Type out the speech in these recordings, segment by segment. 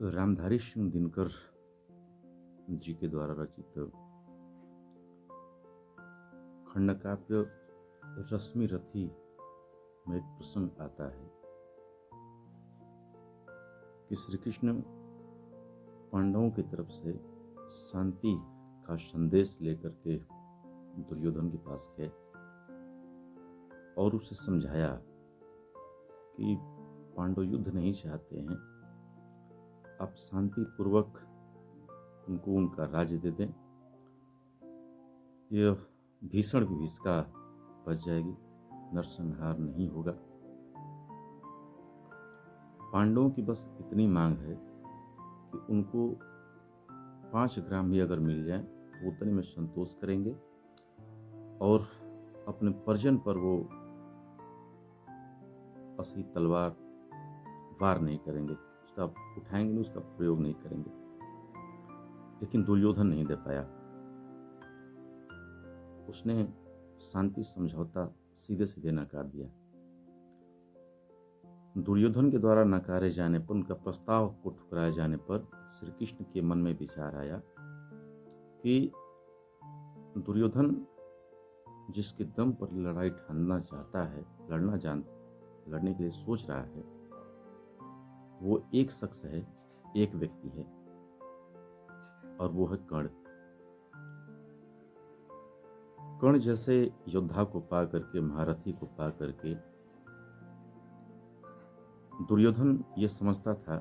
रामधारी सिंह दिनकर जी के द्वारा रचित खंडकाव्य रश्मि रथी में एक प्रसंग आता है कि श्री कृष्ण पांडवों की तरफ से शांति का संदेश लेकर के दुर्योधन के पास गए और उसे समझाया कि पांडव युद्ध नहीं चाहते हैं, आप शांति पूर्वक उनको उनका राज्य दे दें, यह भीषण विभीषिका बच जाएगी, नरसंहार नहीं होगा। पांडवों की बस इतनी मांग है कि उनको 5 ग्राम भी अगर मिल जाए तो उतने में संतोष करेंगे और अपने परिजन पर वो असली तलवार वार नहीं करेंगे, उसका उठाएंगे नहीं, उसका प्रयोग नहीं करेंगे। लेकिन दुर्योधन नहीं दे पाया। उसने शांति समझौता सीधे सीधे नकार दिया। दुर्योधन के द्वारा नकारे जाने पर, उनका प्रस्ताव को ठुकराए जाने पर श्री कृष्ण के मन में विचार आया कि दुर्योधन जिसके दम पर लड़ाई ठानना चाहता है, लड़ने के लिए सोच रहा है, वो एक शख्स है, एक व्यक्ति है और वो है कर्ण। कर्ण जैसे योद्धा को पा करके, महारथी को पा करके दुर्योधन ये समझता था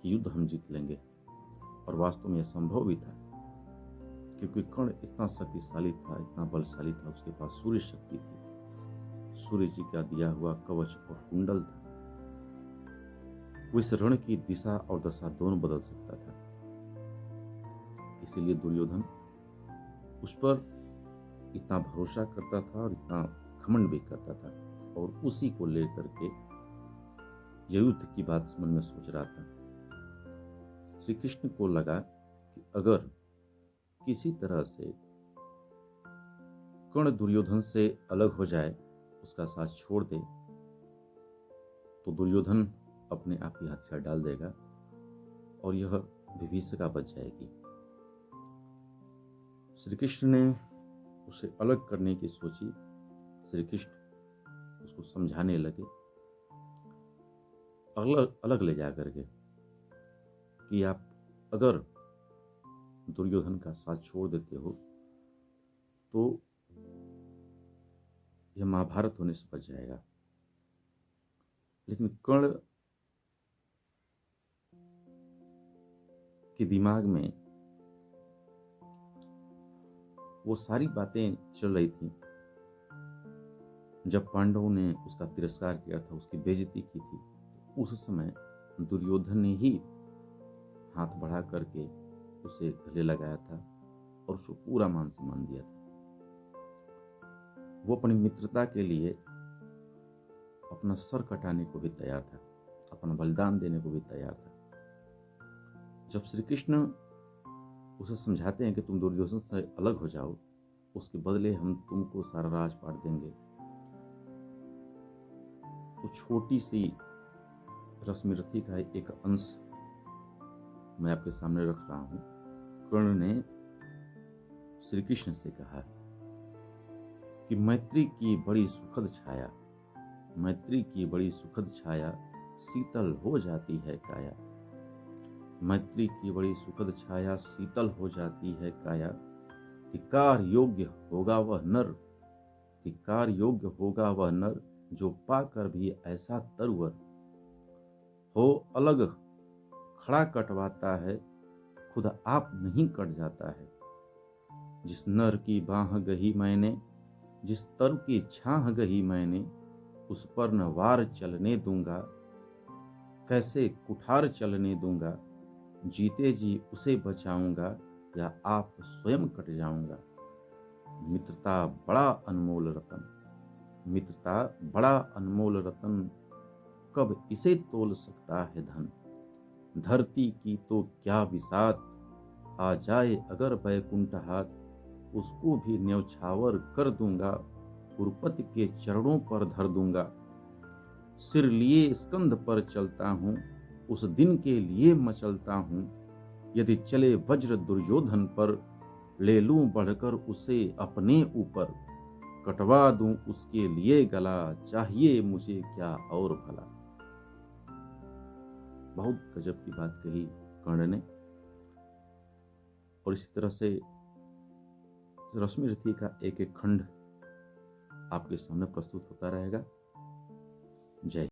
कि युद्ध हम जीत लेंगे, और वास्तव में यह संभव भी था क्योंकि कर्ण इतना शक्तिशाली था, इतना बलशाली था। उसके पास सूर्य शक्ति थी, सूर्य जी का दिया हुआ कवच और कुंडल था। वो इस रण की दिशा और दशा दोनों बदल सकता था। इसीलिए दुर्योधन उस पर इतना भरोसा करता था और इतना घमंड भी करता था, और उसी को लेकर के युद्ध की बात मन में सोच रहा था। श्री कृष्ण को लगा कि अगर किसी तरह से कर्ण दुर्योधन से अलग हो जाए, उसका साथ छोड़ दे, तो दुर्योधन अपने आप ही हथियार डाल देगा और यह विभीषिका बच जाएगी। श्री कृष्ण ने उसे अलग करने की सोची। श्री कृष्ण उसको समझाने लगे, अलग ले जा करके कि आप अगर दुर्योधन का साथ छोड़ देते हो तो यह महाभारत होने से बच जाएगा। लेकिन कर्ण के दिमाग में वो सारी बातें चल रही थी। जब पांडवों ने उसका तिरस्कार किया था, उसकी बेइज्जती की थी, उस समय दुर्योधन ने ही हाथ बढ़ा करके उसे गले लगाया था और उसको पूरा मान सम्मान दिया था। वो अपनी मित्रता के लिए अपना सर कटाने को भी तैयार था, अपना बलिदान देने को भी तैयार था। जब श्री कृष्ण उसे समझाते हैं कि तुम दुर्योधन से अलग हो जाओ, उसके बदले हम तुमको सारा राजपाट देंगे, तो छोटी सी रश्मि रथी का एक अंश मैं आपके सामने रख रहा हूं। कर्ण ने श्री कृष्ण से कहा कि मैत्री की बड़ी सुखद छाया, मैत्री की बड़ी सुखद छाया शीतल हो जाती है काया, मैत्री की बड़ी सुखद छाया शीतल हो जाती है काया, धिक्कार योग्य होगा वह नर, धिक्कार योग्य होगा वह नर, जो पाकर भी ऐसा तरुवर हो अलग खड़ा कटवाता है, खुद आप नहीं कट जाता है। जिस नर की बाह गही मैंने, जिस तरु की छाह गही मैंने, उस पर न वार चलने दूंगा, कैसे कुठार चलने दूंगा, जीते जी उसे बचाऊंगा या आप स्वयं कट जाऊंगा। मित्रता बड़ा अनमोल रतन, मित्रता बड़ा अनमोल रतन, कब इसे तोल सकता है धन। धरती की तो क्या बिसात, आ जाए अगर बैकुंठ हाथ, उसको भी न्यौछावर कर दूंगा, गुरुपति के चरणों पर धर दूंगा। सिर लिए स्कंध पर चलता हूँ, उस दिन के लिए मचलता हूँ। यदि चले वज्र दुर्योधन पर, ले लूं बढ़कर उसे अपने ऊपर। कटवा दूं उसके लिए गला, चाहिए मुझे क्या और भला। बहुत गजब की बात कही कर्ण ने। और इसी तरह से रश्मि रथी का एक एक खंड आपके सामने प्रस्तुत होता रहेगा। जय